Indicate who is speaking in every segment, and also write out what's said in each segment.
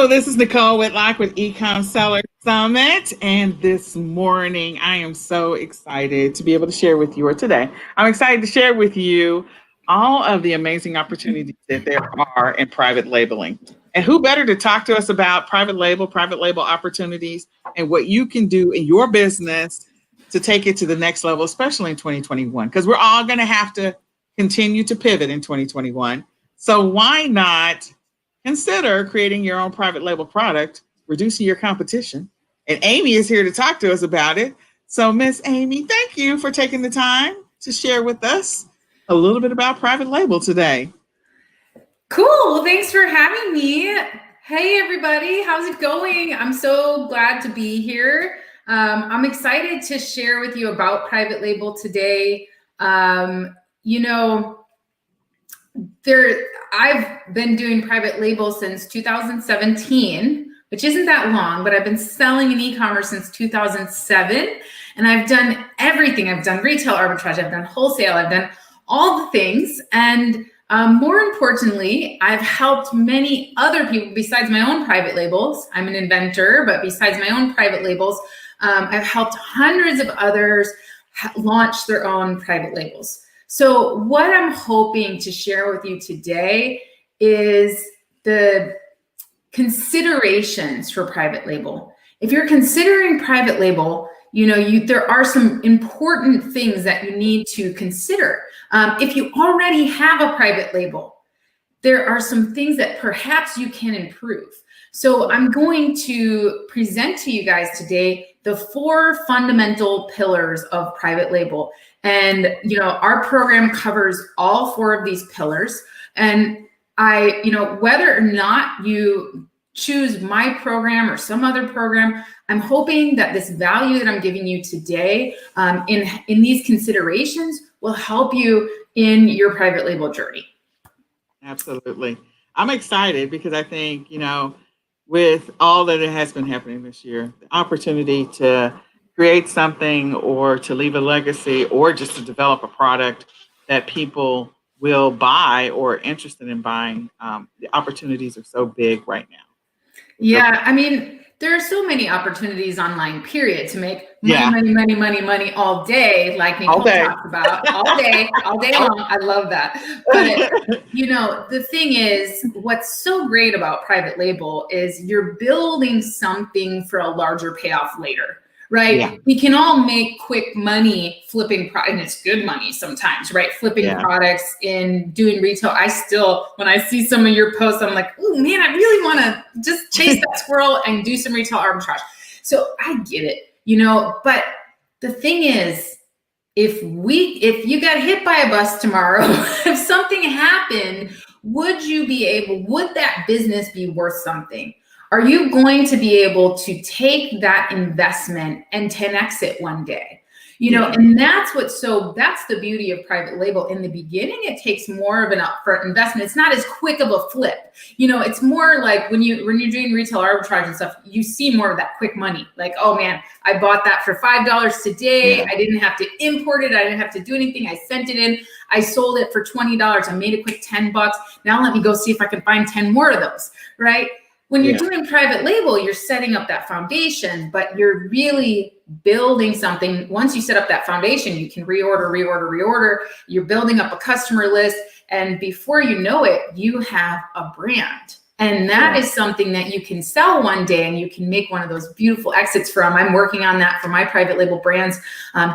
Speaker 1: This is Nicole Whitlock with Ecom Seller Summit. And this morning, I am so excited to be able to share with you, or today, I'm excited to share with you all of the amazing opportunities that there are in private labeling. And who better to talk to us about private label opportunities, and what you can do in your business to take it to the next level, especially in 2021, because we're all going to have to continue to pivot in 2021. So why not consider creating your own private label product, reducing your competition? And Amy is here to talk to us about it. So Miss Amy, thank you for taking the time to share with us a little bit about private label today.
Speaker 2: Cool. Well, thanks for having me. Hey, everybody. How's it going? I'm so glad to be here. I'm excited to share with you about private label today. I've been doing private label since 2017, which isn't that long, but I've been selling in e-commerce since 2007. And I've done everything. I've done retail arbitrage, I've done wholesale, I've done all the things. And more importantly, I've helped many other people besides my own private labels. I'm an inventor, but besides my own private labels, I've helped hundreds of others launch their own private labels. So what I'm hoping to share with you today is the considerations for private label. If you're considering private label, there are some important things that you need to consider. If you already have a private label, there are some things that perhaps you can improve. So I'm going to present to you guys today the 4 fundamental pillars of private label. And, our program covers all 4 of these pillars. And whether or not you choose my program or some other program, I'm hoping that this value that I'm giving you today in these considerations will help you in your private label journey.
Speaker 1: Absolutely. I'm excited because I think, with all that has been happening this year, the opportunity to create something or to leave a legacy or just to develop a product that people will buy or are interested in buying, the opportunities are so big right now.
Speaker 2: Yeah, I mean, there are so many opportunities online, period, to make money all day, like Nicole talks about, all day long. I love that. But, the thing is, what's so great about private label is you're building something for a larger payoff later. Right? Yeah. We can all make quick money flipping and it's good money sometimes, right? Flipping products in doing retail. When I see some of your posts, I'm like, oh man, I really want to just chase that squirrel and do some retail arbitrage. So I get it, but the thing is, if you got hit by a bus tomorrow, if something happened, would that business be worth something? Are you going to be able to take that investment and 10x it one day? And that's the beauty of private label. In the beginning, it takes more of an upfront investment. It's not as quick of a flip. It's more like when you're doing retail arbitrage and stuff, you see more of that quick money. Like, oh man, I bought that for $5 today. Yeah. I didn't have to import it. I didn't have to do anything. I sent it in. I sold it for $20. I made a quick $10. Now let me go see if I can find 10 more of those, right? When you're doing private label, you're setting up that foundation, but you're really building something. Once you set up that foundation, you can reorder. You're building up a customer list. And before you know it, you have a brand. And that is something that you can sell one day and you can make one of those beautiful exits from. I'm working on that for my private label brands.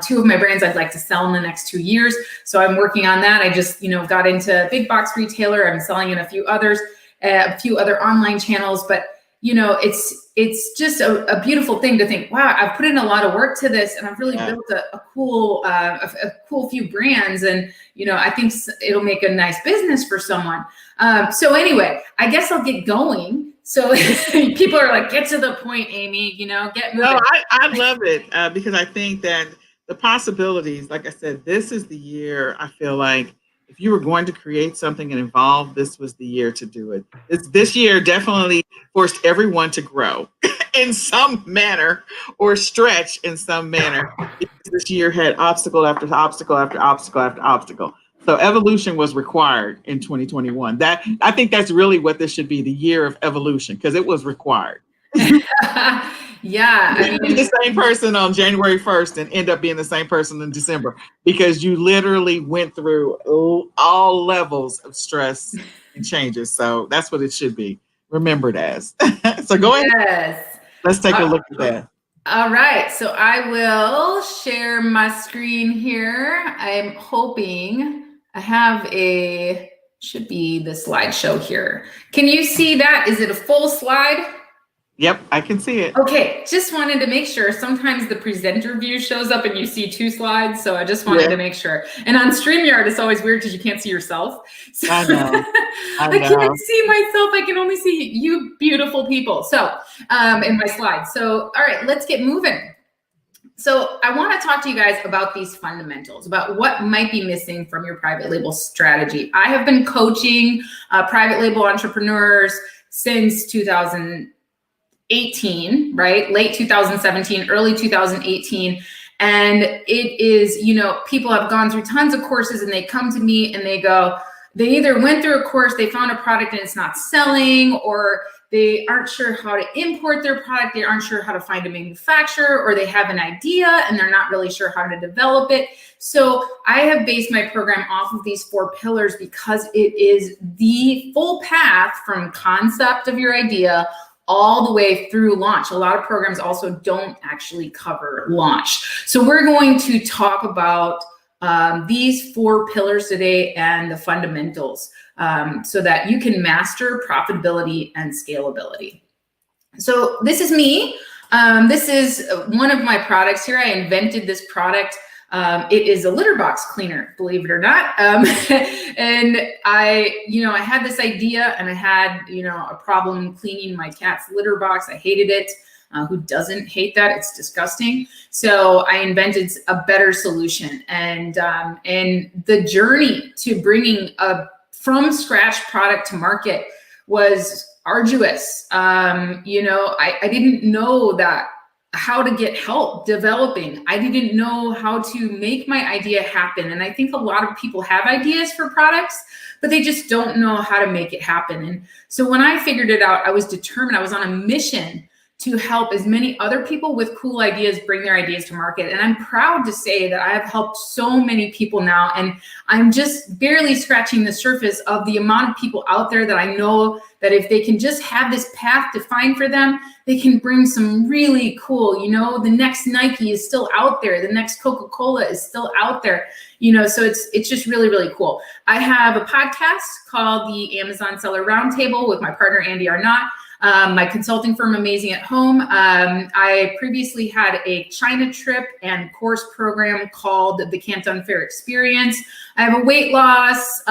Speaker 2: 2 of my brands I'd like to sell in the next 2 years. So I'm working on that. I just, got into a big box retailer. I'm selling in a few others. A few other online channels, but it's just a beautiful thing to think, wow, I've put in a lot of work to this and I've really built a cool few brands. And, I think it'll make a nice business for someone. So anyway, I guess I'll get going. So people are like, get to the point, Amy, get moving.
Speaker 1: No, I love it because I think that the possibilities, like I said, this is the year I feel like if you were going to create something and evolve, this was the year to do it. This year definitely forced everyone to grow in some manner or stretch in some manner. This year had obstacle after obstacle after obstacle after obstacle. So evolution was required in 2021. That I think that's really what this should be, the year of evolution, because it was required.
Speaker 2: Yeah.
Speaker 1: I mean, the same person on January 1st and end up being the same person in December, because you literally went through all levels of stress and changes. So that's what it should be remembered as. So go ahead.
Speaker 2: Yes.
Speaker 1: Let's take a look at that.
Speaker 2: All right. So I will share my screen here. I'm hoping I have should be the slideshow here. Can you see that? Is it a full slide?
Speaker 1: Yep, I can see it.
Speaker 2: Okay, just wanted to make sure. Sometimes the presenter view shows up and you see 2 slides, so I just wanted to make sure. And on StreamYard, it's always weird because you can't see yourself. So
Speaker 1: I know.
Speaker 2: I can't see myself. I can only see you beautiful people. So in my slides. So all right, let's get moving. So I want to talk to you guys about these fundamentals, about what might be missing from your private label strategy. I have been coaching private label entrepreneurs since 2018, right? Late 2017, early 2018. And it is, people have gone through tons of courses and they come to me and they go, they either went through a course, they found a product and it's not selling, or they aren't sure how to import their product, they aren't sure how to find a manufacturer, or they have an idea and they're not really sure how to develop it. So I have based my program off of these 4 pillars because it is the full path from concept of your idea all the way through launch. A lot of programs also don't actually cover launch. So we're going to talk about these 4 pillars today and the fundamentals so that you can master profitability and scalability. So this is me. This is one of my products here. I invented this product. It is a litter box cleaner, believe it or not. And I had this idea and I had, a problem cleaning my cat's litter box. I hated it. Who doesn't hate that? It's disgusting. So I invented a better solution, and the journey to bringing a from scratch product to market was arduous. I didn't know how to get help developing. I didn't know how to make my idea happen. And I think a lot of people have ideas for products, but they just don't know how to make it happen. And so when I figured it out, I was determined. I was on a mission to help as many other people with cool ideas bring their ideas to market. And I'm proud to say that I have helped so many people now. And I'm just barely scratching the surface of the amount of people out there that I know that if they can just have this path defined for them, they can bring some really cool, the next Nike is still out there. The next Coca-Cola is still out there, so it's just really, really cool. I have a podcast called the Amazon Seller Roundtable with my partner, Andy Arnott. My consulting firm, Amazing at Home. I previously had a China trip and course program called the Can't Unfair Experience. I have a weight loss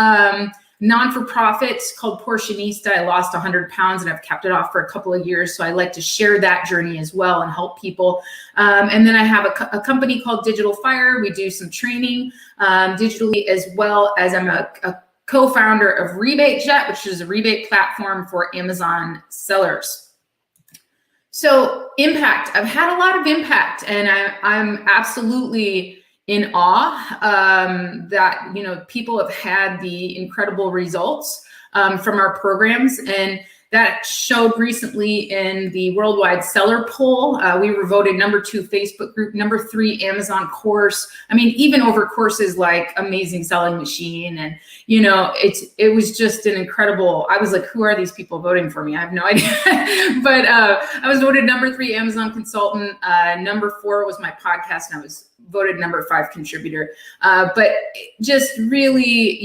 Speaker 2: non-for-profit called Portionista. I lost 100 pounds and I've kept it off for a couple of years. So I like to share that journey as well and help people. And then I have a company called Digital Fire. We do some training digitally, as well as I'm a co-founder of Rebate Jet, which is a rebate platform for Amazon sellers. So impact, I've had a lot of impact, and I'm absolutely in awe that people have had the incredible results from our programs, and that showed recently in the worldwide seller poll. We were voted #2 Facebook group, #3 Amazon course. I mean, even over courses like Amazing Selling Machine, and it was just an incredible. I was like, who are these people voting for me? I have no idea. But I was voted #3 Amazon consultant. #4 was my podcast, and I was voted #5 contributor. But just really,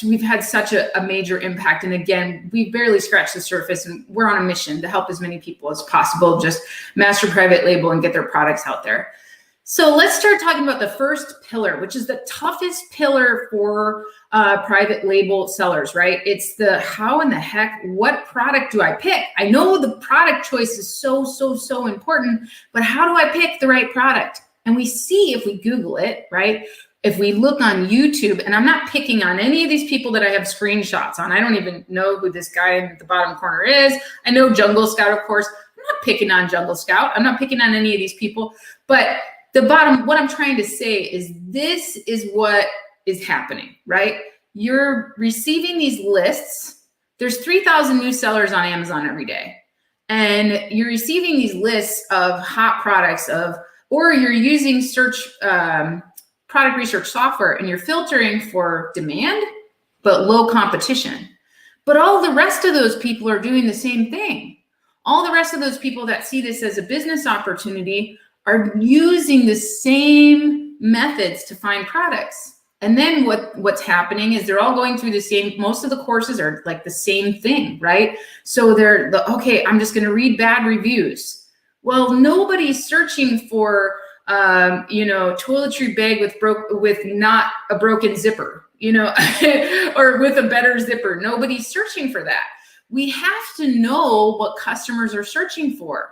Speaker 2: we've had such a major impact. And again, we barely scratched the surface, and we're on a mission to help as many people as possible just master private label and get their products out there. So let's start talking about the first pillar, which is the toughest pillar for private label sellers, right? It's the how in the heck, what product do I pick? I know the product choice is so important, but how do I pick the right product? And we see if we Google it, right? If we look on YouTube, and I'm not picking on any of these people that I have screenshots on. I don't even know who this guy in the bottom corner is. I know Jungle Scout, of course. I'm not picking on Jungle Scout. I'm not picking on any of these people. But what I'm trying to say is this is what is happening, right? You're receiving these lists. There's 3,000 new sellers on Amazon every day. And you're receiving these lists of hot products or you're using product research software and you're filtering for demand, but low competition. But all the rest of those people are doing the same thing. All the rest of those people that see this as a business opportunity are using the same methods to find products. And then what's happening is they're all going through the same, most of the courses are like the same thing, right? So okay, I'm just going to read bad reviews. Well, nobody's searching for, toiletry bag with not a broken zipper, or with a better zipper. Nobody's searching for that. We have to know what customers are searching for.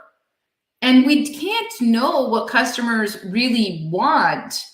Speaker 2: And we can't know what customers really want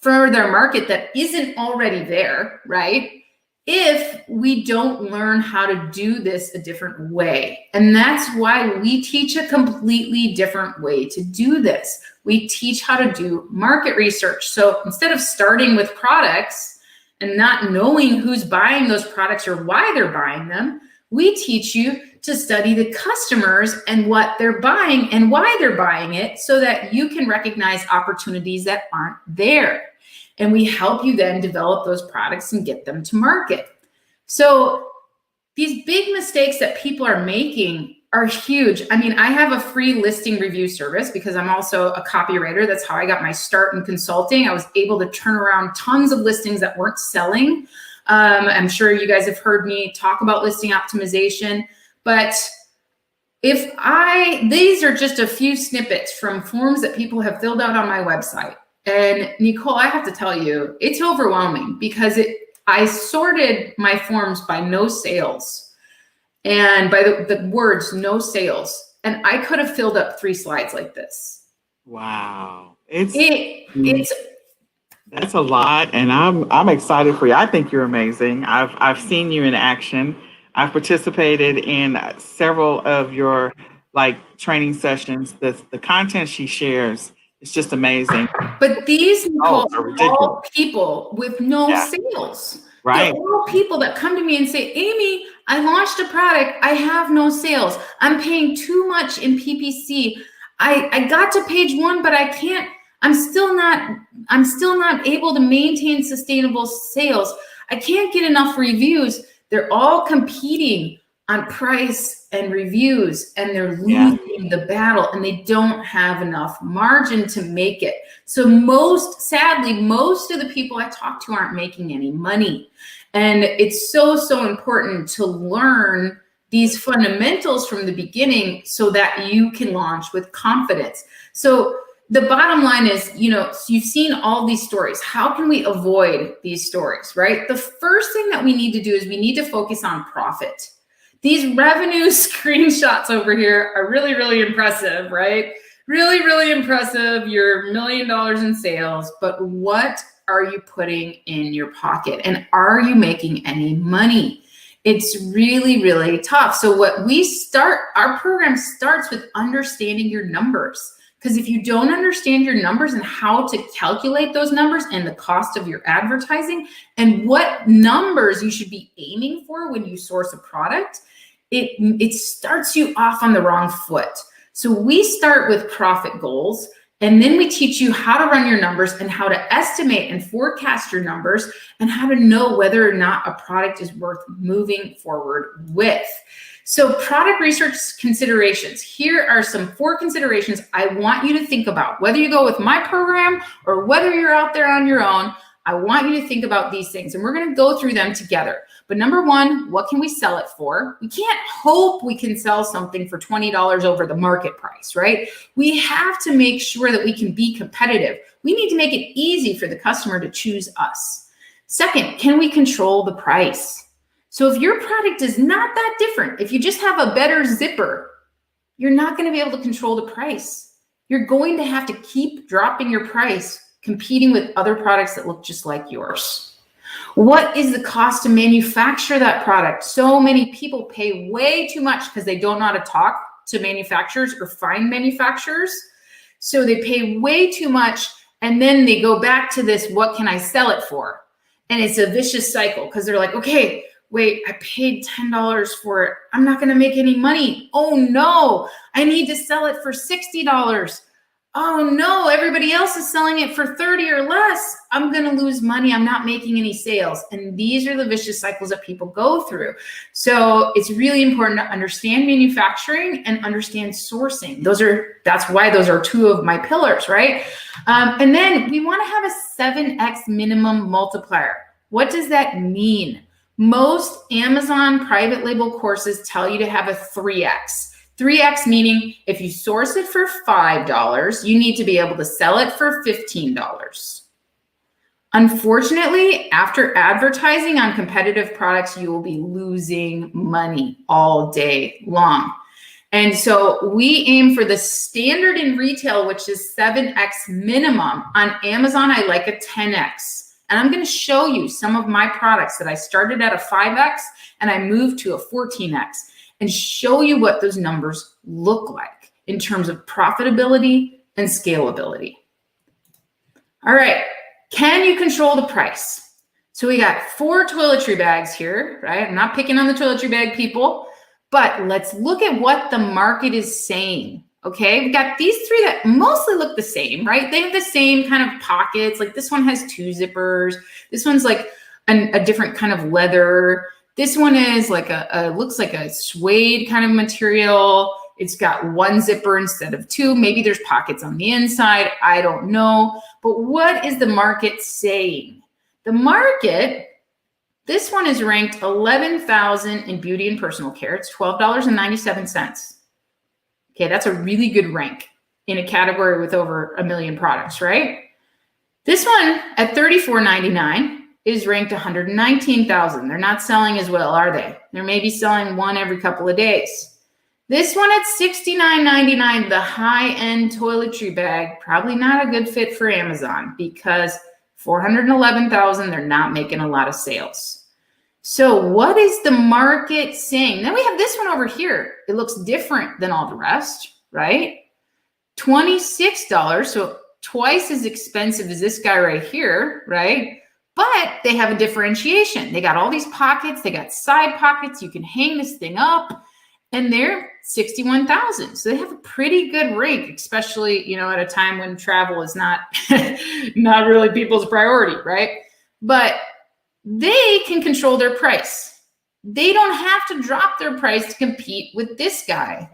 Speaker 2: for their market that isn't already there, right? If we don't learn how to do this a different way. And that's why we teach a completely different way to do this. We teach how to do market research. So instead of starting with products and not knowing who's buying those products or why they're buying them, we teach you to study the customers and what they're buying and why they're buying it so that you can recognize opportunities that aren't there. And we help you then develop those products and get them to market. So these big mistakes that people are making are huge. I mean, I have a free listing review service because I'm also a copywriter. That's how I got my start in consulting. I was able to turn around tons of listings that weren't selling. I'm sure you guys have heard me talk about listing optimization, but these are just a few snippets from forms that people have filled out on my website. And Nicole, I have to tell you, it's overwhelming because I sorted my forms by no sales and by the words no sales. And I could have filled up 3 slides like this.
Speaker 1: Wow.
Speaker 2: That's
Speaker 1: a lot. And I'm excited for you. I think you're amazing. I've seen you in action. I've participated in several of your training sessions. The content she shares, it's just amazing.
Speaker 2: But these are all people with no sales.
Speaker 1: Right.
Speaker 2: They're all people that come to me and say, Amy, I launched a product. I have no sales. I'm paying too much in PPC. I got to page 1, but I can't. I'm still not able to maintain sustainable sales. I can't get enough reviews. They're all competing on price and reviews, and they're losing the battle, and they don't have enough margin to make it. So sadly, most of the people I talk to aren't making any money. And it's so important to learn these fundamentals from the beginning so that you can launch with confidence. So the bottom line is, you've seen all these stories. How can we avoid these stories, right? The first thing that we need to do is we need to focus on profit. These revenue screenshots over here are really, really impressive, right? Really, really impressive. You're $1 million in sales, but what are you putting in your pocket? And are you making any money? It's really, really tough. So our program starts with understanding your numbers. Because if you don't understand your numbers and how to calculate those numbers and the cost of your advertising and what numbers you should be aiming for when you source a product, it starts you off on the wrong foot. So we start with profit goals, and then we teach you how to run your numbers and how to estimate and forecast your numbers and how to know whether or not a product is worth moving forward with. So product research considerations. Here are some 4 considerations I want you to think about. Whether you go with my program or whether you're out there on your own, I want you to think about these things, and we're going to go through them together. But number 1, what can we sell it for? We can't hope we can sell something for $20 over the market price, right? We have to make sure that we can be competitive. We need to make it easy for the customer to choose us. Second, can we control the price? So if your product is not that different, if you just have a better zipper, you're not going to be able to control the price. You're going to have to keep dropping your price, competing with other products that look just like yours. What is the cost to manufacture that product? So many people pay way too much because they don't know how to talk to manufacturers or find manufacturers. So they pay way too much, and then they go back to this, what can I sell it for? And it's a vicious cycle because they're like, okay, wait, I paid $10 for it. I'm not going to make any money. Oh no, I need to sell it for $60. Oh no, everybody else is selling it for 30 or less. I'm going to lose money. I'm not making any sales. And these are the vicious cycles that people go through. So it's really important to understand manufacturing and understand sourcing. That's why those are two of my pillars, right? And then we want to have a 7x minimum multiplier. What does that mean? Most Amazon private label courses tell you to have a 3x. 3x meaning if you source it for $5, you need to be able to sell it for $15. Unfortunately, after advertising on competitive products, you will be losing money all day long. And so we aim for the standard in retail, which is 7x minimum. On Amazon, I like a 10x. And I'm going to show you some of my products that I started at a 5x and I moved to a 14x. And show you what those numbers look like in terms of profitability and scalability. All right, can you control the price? So we got 4 toiletry bags here, right? I'm not picking on the toiletry bag people, but let's look at what the market is saying, okay? We've got these 3 that mostly look the same, right? They have the same kind of pockets. Like this one has 2 zippers. This one's like a different kind of leather. This one is like looks like a suede kind of material. It's got 1 zipper instead of 2. Maybe there's pockets on the inside. I don't know. But what is the market saying? The market, this one is ranked 11,000 in beauty and personal care. It's $12.97. Okay, that's a really good rank in a category with over 1 million products, right? This one at $34.99. is ranked 119,000. They're not selling as well, are they? They're maybe selling 1 every couple of days. This one at $69.99, the high-end toiletry bag, probably not a good fit for Amazon because 411,000, they're not making a lot of sales. So what is the market saying? Then we have this one over here. It looks different than all the rest, right? $26, so twice as expensive as this guy right here, right? But they have a differentiation. They got all these pockets. They got side pockets. You can hang this thing up. And they're 61,000. So they have a pretty good rank, especially, you know, at a time when travel is not, not really people's priority, right? But they can control their price. They don't have to drop their price to compete with this guy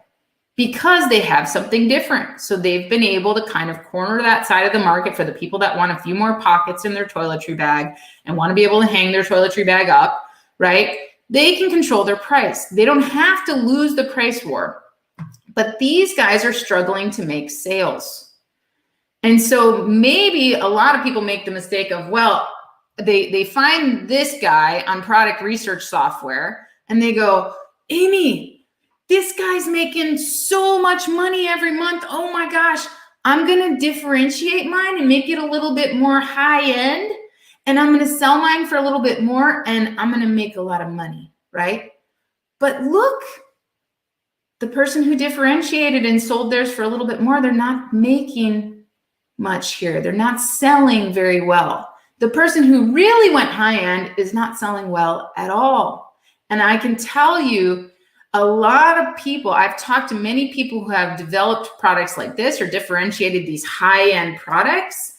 Speaker 2: because they have something different. So they've been able to kind of corner that side of the market for the people that want a few more pockets in their toiletry bag and want to be able to hang their toiletry bag up, right? They can control their price. They don't have to lose the price war. But these guys are struggling to make sales. And so maybe a lot of people make the mistake of, well, they find this guy on product research software and they go, Amy, this guy's making so much money every month. Oh my gosh, I'm going to differentiate mine and make it a little bit more high end. And I'm going to sell mine for a little bit more and I'm going to make a lot of money, right? But look, the person who differentiated and sold theirs for a little bit more, they're not making much here. They're not selling very well. The person who really went high end is not selling well at all. And I can tell you, a lot of people, I've talked to many people who have developed products like this or differentiated these high-end products,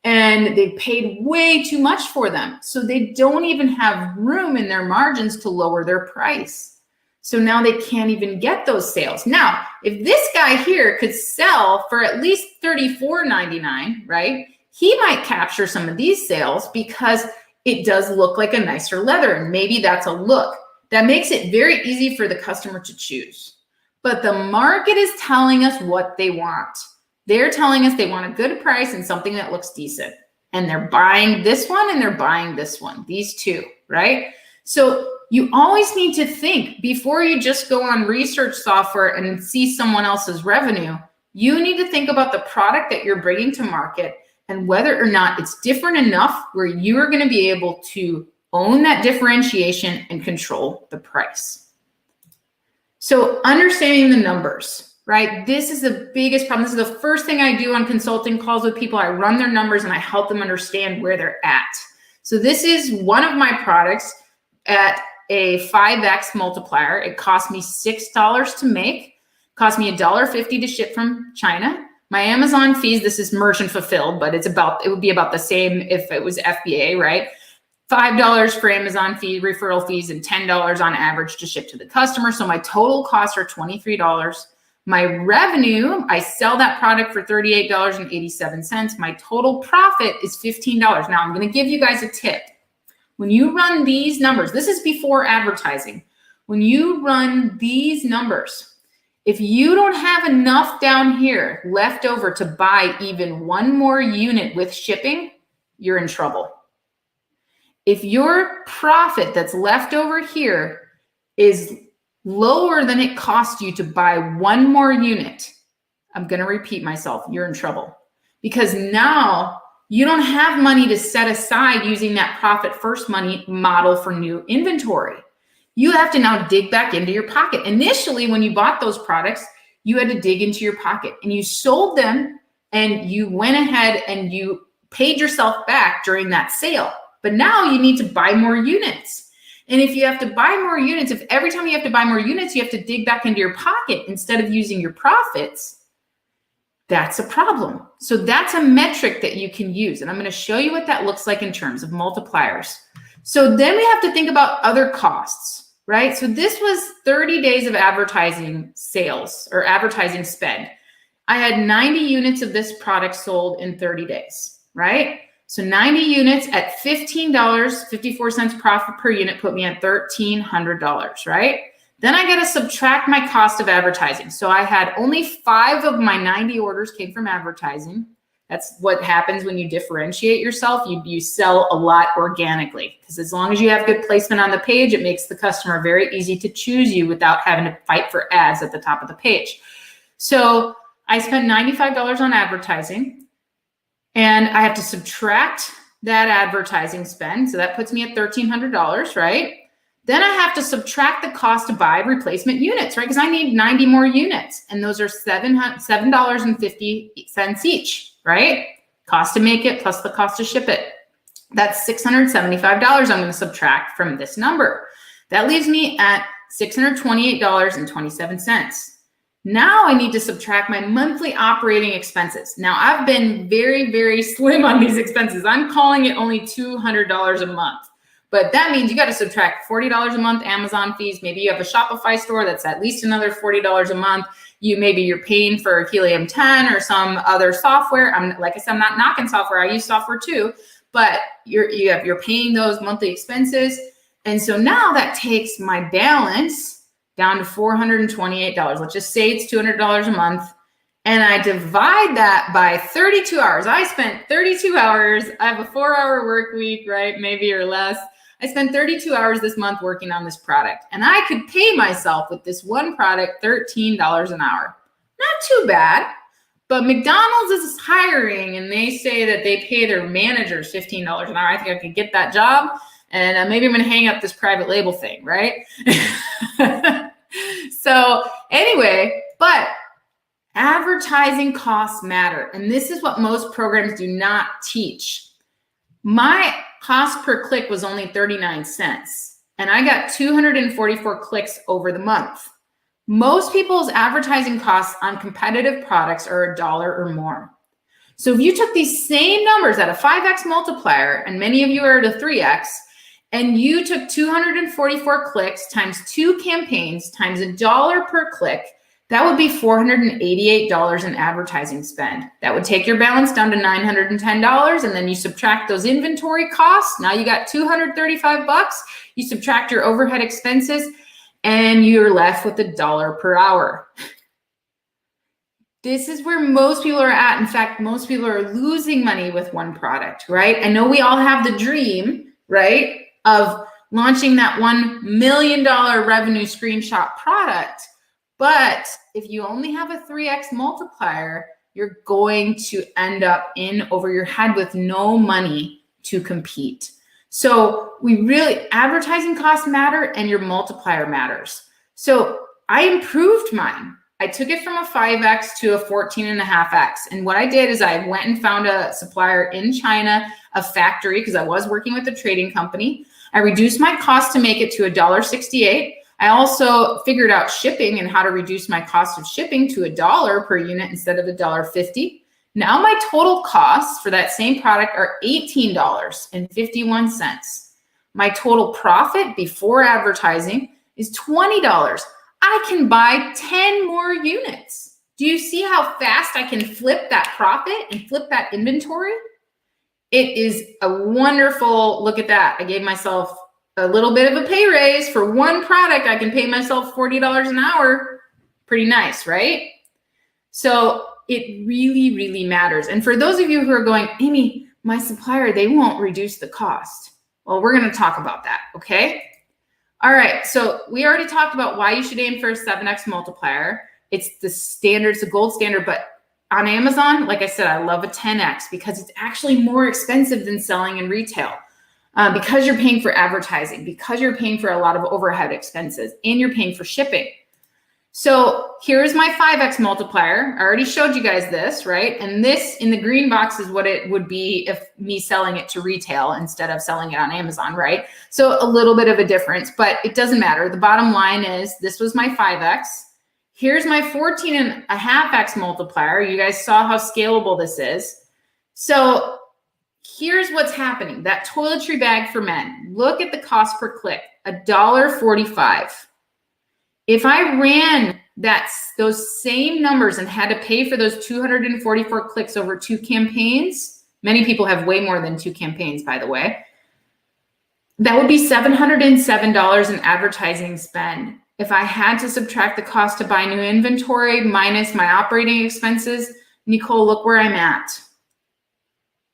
Speaker 2: and they paid way too much for them. So they don't even have room in their margins to lower their price. So now they can't even get those sales. Now, if this guy here could sell for at least $34.99, right? He might capture some of these sales because it does look like a nicer leather, and maybe that's a look. That makes it very easy for the customer to choose. But the market is telling us what they want. They're telling us they want a good price and something that looks decent. And they're buying this one and they're buying this one, these two, right? So you always need to think before you just go on research software and see someone else's revenue. You need to think about the product that you're bringing to market and whether or not it's different enough where you are going to be able to own that differentiation and control the price. So understanding the numbers, right? This is the biggest problem. This is the first thing I do on consulting calls with people. I run their numbers and I help them understand where they're at. So this is one of my products at a 5X multiplier. It cost me $6 to make, cost me $1.50 to ship from China. My Amazon fees, this is merchant fulfilled, but it would be about the same if it was FBA, right? $5 for Amazon fee, referral fees, and $10 on average to ship to the customer. So my total costs are $23. My revenue, I sell that product for $38.87. My total profit is $15. Now I'm going to give you guys a tip. When you run these numbers, this is before advertising. When you run these numbers, if you don't have enough down here left over to buy even one more unit with shipping, you're in trouble. If your profit that's left over here is lower than it cost you to buy one more unit, I'm going to repeat myself, you're in trouble. Because now you don't have money to set aside using that profit first money model for new inventory. You have to now dig back into your pocket. Initially, when you bought those products, you had to dig into your pocket and you sold them and you went ahead and you paid yourself back during that sale. But now you need to buy more units. And if you have to buy more units, if every time you have to buy more units, you have to dig back into your pocket instead of using your profits, that's a problem. So that's a metric that you can use. And I'm going to show you what that looks like in terms of multipliers. So then we have to think about other costs, right? So this was 30 days of advertising sales or advertising spend. I had 90 units of this product sold in 30 days, right? So 90 units at $15.54 profit per unit put me at $1,300, right? Then I got to subtract my cost of advertising. So I had only 5 of my 90 orders came from advertising. That's what happens when you differentiate yourself. You sell a lot organically because as long as you have good placement on the page, it makes the customer very easy to choose you without having to fight for ads at the top of the page. So I spent $95 on advertising. And I have to subtract that advertising spend. So that puts me at $1,300, right? Then I have to subtract the cost to buy replacement units, right? Because I need 90 more units. And those are $7.50 each, right? Cost to make it plus the cost to ship it. That's $675 I'm going to subtract from this number. That leaves me at $628.27. Now I need to subtract my monthly operating expenses. Now I've been very, very slim on these expenses. I'm calling it only $200 a month, but that means you got to subtract $40 a month Amazon fees. Maybe you have a Shopify store that's at least another $40 a month. Maybe you're paying for Helium 10 or some other software. Like I said, I'm not knocking software. I use software too, but you're paying those monthly expenses. And so now that takes my balance down to $428. Let's just say it's $200 a month. And I divide that by 32 hours. I spent 32 hours. I have a 4-hour work week, right? Maybe or less. I spent 32 hours this month working on this product. And I could pay myself with this one product $13 an hour. Not too bad. But McDonald's is hiring and they say that they pay their managers $15 an hour. I think I could get that job. And maybe I'm going to hang up this private label thing, right? So anyway, but advertising costs matter. And this is what most programs do not teach. My cost per click was only 39 cents. And I got 244 clicks over the month. Most people's advertising costs on competitive products are $1 or more. So if you took these same numbers at a 5X multiplier, and many of you are at a 3X, and you took 244 clicks times 2 campaigns times $1 per click, that would be $488 in advertising spend. That would take your balance down to $910, and then you subtract those inventory costs. Now you got $235. You subtract your overhead expenses, and you're left with $1 per hour. This is where most people are at. In fact, most people are losing money with one product, right? I know we all have the dream, right, of launching that $1 million revenue screenshot product. But if you only have a 3X multiplier, you're going to end up in over your head with no money to compete. So advertising costs matter and your multiplier matters. So I improved mine. I took it from a 5X to a 14.5X. And what I did is I went and found a supplier in China, a factory, because I was working with a trading company. I reduced my cost to make it to $1.68. I also figured out shipping and how to reduce my cost of shipping to $1 per unit instead of $1.50. Now my total costs for that same product are $18.51. My total profit before advertising is $20. I can buy 10 more units. Do you see how fast I can flip that profit and flip that inventory? It is a wonderful, look at that. I gave myself a little bit of a pay raise for one product. I can pay myself $40 an hour. Pretty nice, right? So it really, really matters. And for those of you who are going, Amy, my supplier, they won't reduce the cost. Well, we're going to talk about that, okay? All right, so we already talked about why you should aim for a 7X multiplier. It's the standard, it's the gold standard, but on Amazon, like I said, I love a 10X because it's actually more expensive than selling in retail because you're paying for advertising, because you're paying for a lot of overhead expenses, and you're paying for shipping. So here's my 5X multiplier. I already showed you guys this, right? And this in the green box is what it would be if me selling it to retail instead of selling it on Amazon, right? So a little bit of a difference, but it doesn't matter. The bottom line is this was my 5X. Here's my 14.5X multiplier. You guys saw how scalable this is. So here's what's happening. That toiletry bag for men, look at the cost per click, $1.45. If I ran those same numbers and had to pay for those 244 clicks over 2 campaigns, many people have way more than 2 campaigns, by the way, that would be $707 in advertising spend. If I had to subtract the cost to buy new inventory minus my operating expenses, Nicole, look where I'm at.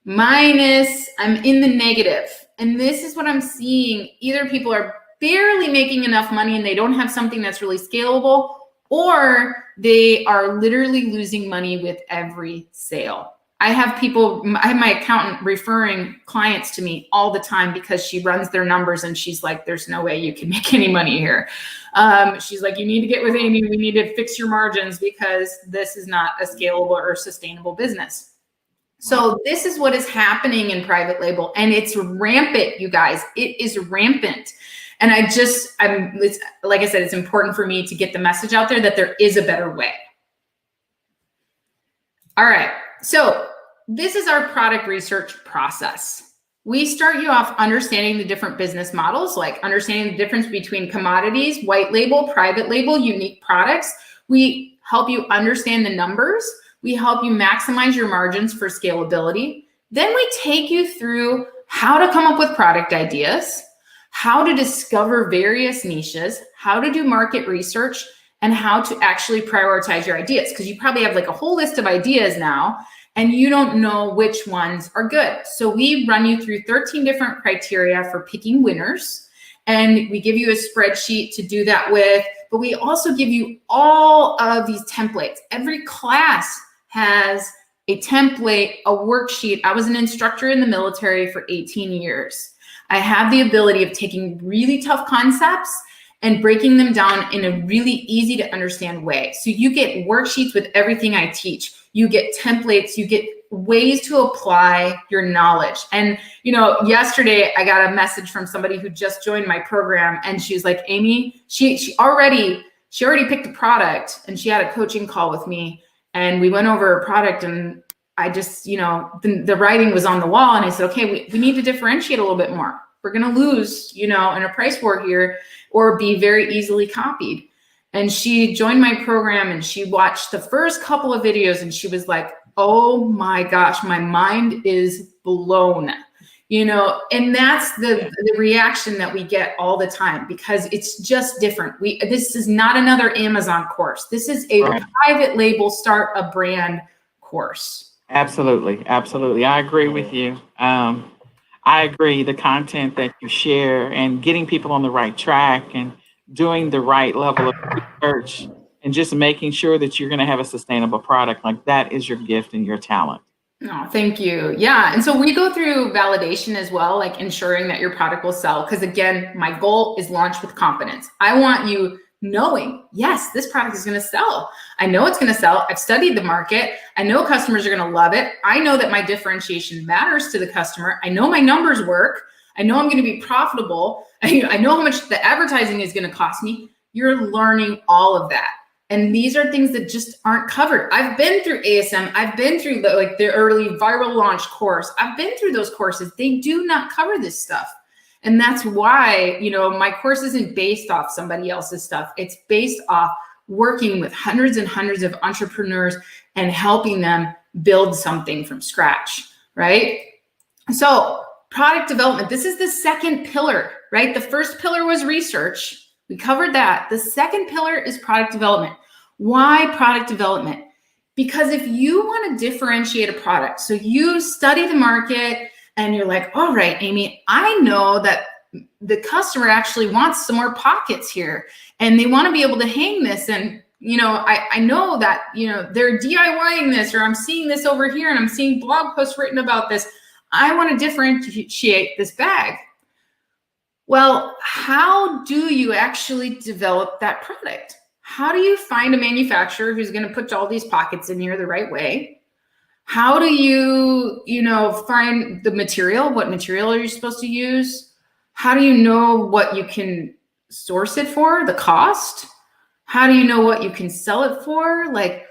Speaker 2: I'm in the negative. And this is what I'm seeing. Either people are barely making enough money and they don't have something that's really scalable, or they are literally losing money with every sale. I have my accountant referring clients to me all the time because she runs their numbers and she's like, there's no way you can make any money here. She's like, you need to get with Amy. We need to fix your margins because this is not a scalable or sustainable business. So this is what is happening in private label, and it's rampant, you guys. It is rampant. And it's, like I said, it's important for me to get the message out there that there is a better way. All right, so this is our product research process. We start you off understanding the different business models, like understanding the difference between commodities, white label, private label, unique products. We help you understand the numbers. We help you maximize your margins for scalability. Then we take you through how to come up with product ideas, how to discover various niches, how to do market research, and how to actually prioritize your ideas. Because you probably have like a whole list of ideas now, and you don't know which ones are good. So we run you through 13 different criteria for picking winners. And we give you a spreadsheet to do that with, but we also give you all of these templates. Every class has a template, a worksheet. I was an instructor in the military for 18 years. I have the ability of taking really tough concepts and breaking them down in a really easy to understand way. So you get worksheets with everything I teach. You get templates, you get ways to apply your knowledge. And, yesterday I got a message from somebody who just joined my program, and she was like, Amy, she already picked a product, and she had a coaching call with me, and we went over a product, and I just, the writing was on the wall, and I said, okay, we need to differentiate a little bit more. We're going to lose, in a price war here, or be very easily copied. And she joined my program, and she watched the first couple of videos, and she was like, oh my gosh, my mind is blown, and that's the reaction that we get all the time, because it's just different. This is not another Amazon course. This is a private label, start a brand course.
Speaker 1: Absolutely. Absolutely. I agree with you. I agree. The content that you share and getting people on the right track and doing the right level of research and just making sure that you're going to have a sustainable product, like that is your gift and your talent.
Speaker 2: Oh, thank you. Yeah. And so we go through validation as well, like ensuring that your product will sell. Because again, my goal is launch with confidence. I want you knowing, yes, this product is going to sell. I know it's going to sell. I've studied the market. I know customers are going to love it. I know that my differentiation matters to the customer. I know my numbers work. I know I'm going to be profitable. I know how much the advertising is going to cost me. You're learning all of that. And these are things that just aren't covered. I've been through ASM. I've been through the early viral launch course. I've been through those courses. They do not cover this stuff. And that's why, my course isn't based off somebody else's stuff. It's based off working with hundreds and hundreds of entrepreneurs and helping them build something from scratch, right? So product development, this is the second pillar, right? The first pillar was research. We covered that. The second pillar is product development. Why product development? Because if you want to differentiate a product, so you study the market and you're like, all right, Amy, I know that the customer actually wants some more pockets here and they want to be able to hang this. And, I know that, they're DIYing this, or I'm seeing this over here and I'm seeing blog posts written about this. I want to differentiate this bag. Well, how do you actually develop that product? How do you find a manufacturer who's going to put all these pockets in here the right way? How do you, find the material? What material are you supposed to use? How do you know what you can source it for, the cost? How do you know what you can sell it for? Like,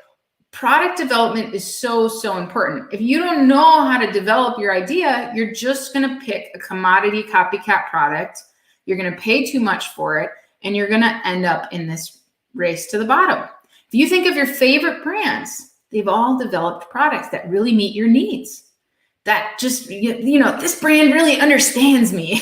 Speaker 2: product development is so, so important. If you don't know how to develop your idea, you're just going to pick a commodity copycat product. You're going to pay too much for it, and you're going to end up in this race to the bottom. If you think of your favorite brands, they've all developed products that really meet your needs. That just, this brand really understands me.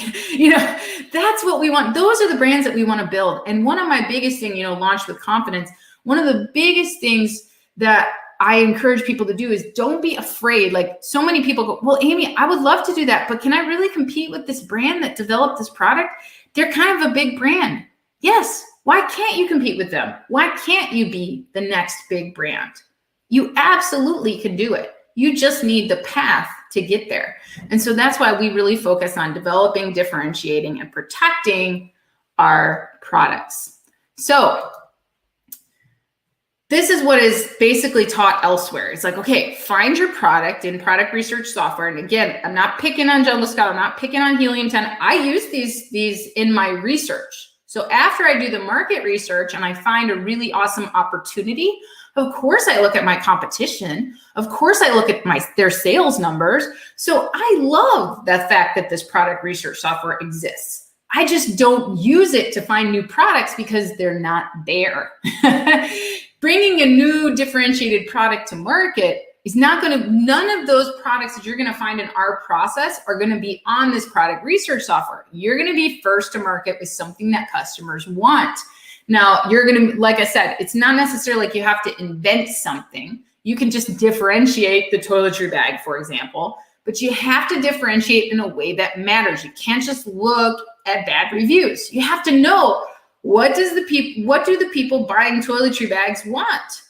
Speaker 2: That's what we want. Those are the brands that we want to build. And one of my biggest things, launch with confidence. One of the biggest things that I encourage people to do is don't be afraid. Like, so many people go, well, Amy, I would love to do that, but can I really compete with this brand that developed this product? They're kind of a big brand. Yes. Why can't you compete with them? Why can't you be the next big brand? You absolutely can do it. You just need the path to get there. And so that's why we really focus on developing, differentiating, and protecting our products. So this is what is basically taught elsewhere. It's like, okay, find your product in product research software. And again, I'm not picking on Jungle Scout. I'm not picking on Helium 10. I use these in my research. So after I do the market research and I find a really awesome opportunity, of course I look at my competition. Of course I look at their sales numbers. So I love the fact that this product research software exists. I just don't use it to find new products because they're not there. Bringing a new differentiated product to market is none of those products that you're going to find in our process are going to be on this product research software. You're going to be first to market with something that customers want. Now, you're going to, like I said, it's not necessarily like you have to invent something. You can just differentiate the toiletry bag, for example, but you have to differentiate in a way that matters. You can't just look at bad reviews. You have to know, what do the people buying toiletry bags want?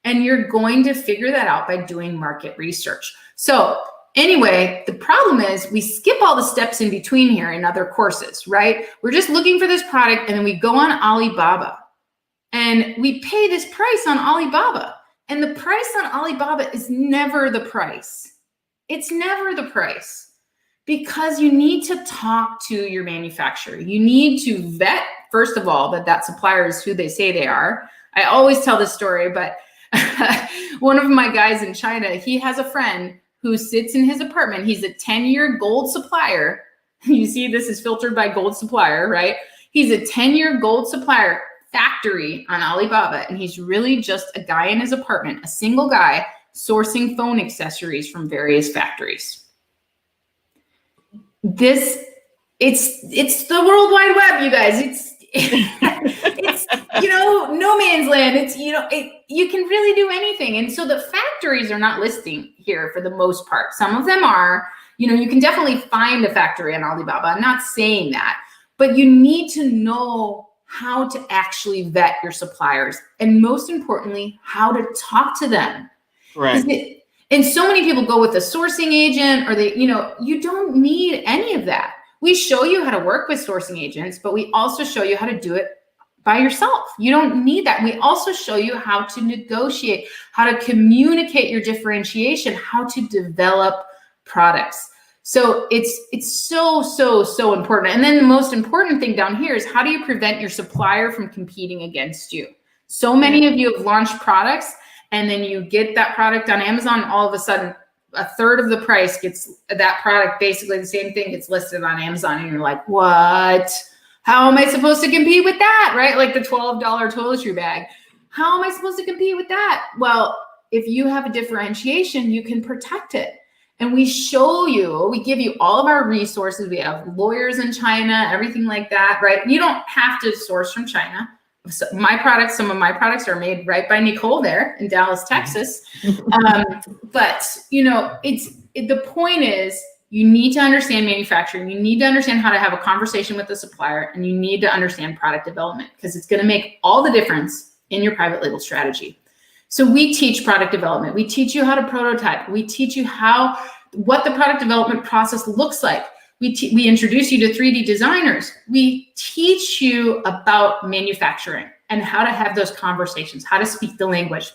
Speaker 2: And you're going to figure that out by doing market research. So anyway, the problem is we skip all the steps in between here in other courses, right? We're just looking for this product and then we go on Alibaba and we pay this price on Alibaba. And the price on Alibaba is never the price. It's never the price because you need to talk to your manufacturer. You need to vet, first of all, that supplier is who they say they are. I always tell this story, but one of my guys in China, he has a friend who sits in his apartment. He's a 10-year gold supplier. You see, this is filtered by gold supplier, right? He's a 10-year gold supplier factory on Alibaba. And he's really just a guy in his apartment, a single guy sourcing phone accessories from various factories. It's the World Wide Web, you guys. It's no man's land. It's, you can really do anything. And so the factories are not listing here for the most part. Some of them are, you can definitely find a factory on Alibaba. I'm not saying that, but you need to know how to actually vet your suppliers. And most importantly, how to talk to them. Right. And so many people go with a sourcing agent or you don't need any of that. We show you how to work with sourcing agents, but we also show you how to do it by yourself. You don't need that. We also show you how to negotiate, how to communicate your differentiation, how to develop products. So it's so important. And then the most important thing down here is, how do you prevent your supplier from competing against you? So many of you have launched products, and then you get that product on Amazon, and all of a sudden a third of the price gets that product, basically the same thing, gets listed on Amazon, and you're like, what? How am I supposed to compete with that, right? Like the $12 toiletry bag. How am I supposed to compete with that? Well, if you have a differentiation, you can protect it. And we show you, we give you all of our resources. We have lawyers in China, everything like that, right? You don't have to source from China. So some of my products are made right by Nicole there in Dallas, Texas. But the point is, you need to understand manufacturing. You need to understand how to have a conversation with the supplier, and you need to understand product development, because it's going to make all the difference in your private label strategy. So we teach product development. We teach you how to prototype. We teach you what the product development process looks like. We introduce you to 3D designers. We teach you about manufacturing and how to have those conversations, how to speak the language,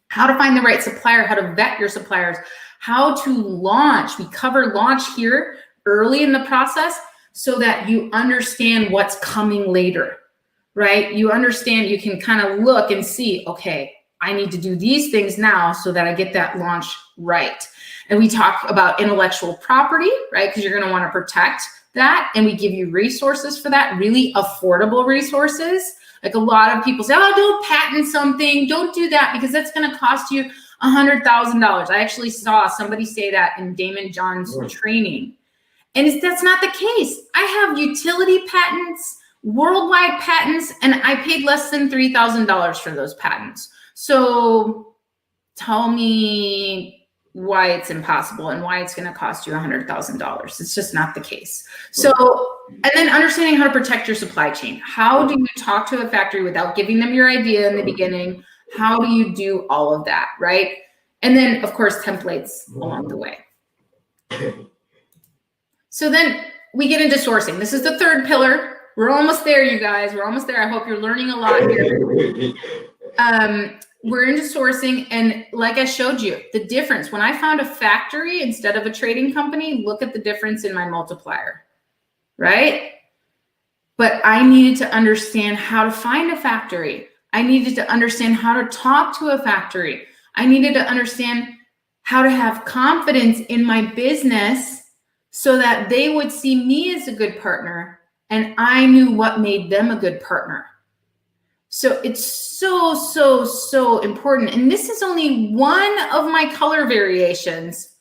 Speaker 2: how to find the right supplier, how to vet your suppliers, how to launch. We cover launch here early in the process so that you understand what's coming later, right? You understand, you can kind of look and see, okay, I need to do these things now so that I get that launch right. And we talk about intellectual property, right? Because you're going to want to protect that. And we give you resources for that, really affordable resources. Like a lot of people say, oh, don't patent something. Don't do that, because that's going to cost you $100,000. I actually saw somebody say that in Damon John's training. And that's not the case. I have utility patents, worldwide patents, and I paid less than $3,000 for those patents. So tell me why it's impossible and why it's going to cost you $100,000. It's just not the case. So, and then understanding how to protect your supply chain. How do you talk to a factory without giving them your idea in the beginning? How do you do all of that, right? And then, of course, templates along the way. So then we get into sourcing. This is the third pillar. We're almost there, you guys. We're almost there. I hope you're learning a lot here. We're into sourcing, and like I showed you, the difference. When I found a factory instead of a trading company, look at the difference in my multiplier, right? But I needed to understand how to find a factory. I needed to understand how to talk to a factory. I needed to understand how to have confidence in my business so that they would see me as a good partner, and I knew what made them a good partner. So it's so important. And this is only one of my color variations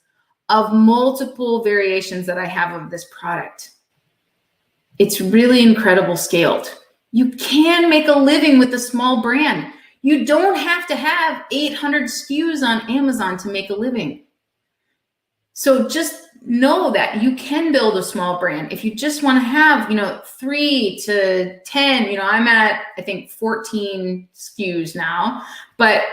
Speaker 2: of multiple variations that I have of this product. It's really incredible scaled. You can make a living with a small brand. You don't have to have 800 SKUs on Amazon to make a living. So just know that you can build a small brand. If you just want to have, 3 to 10, I'm at, I think 14 SKUs now, but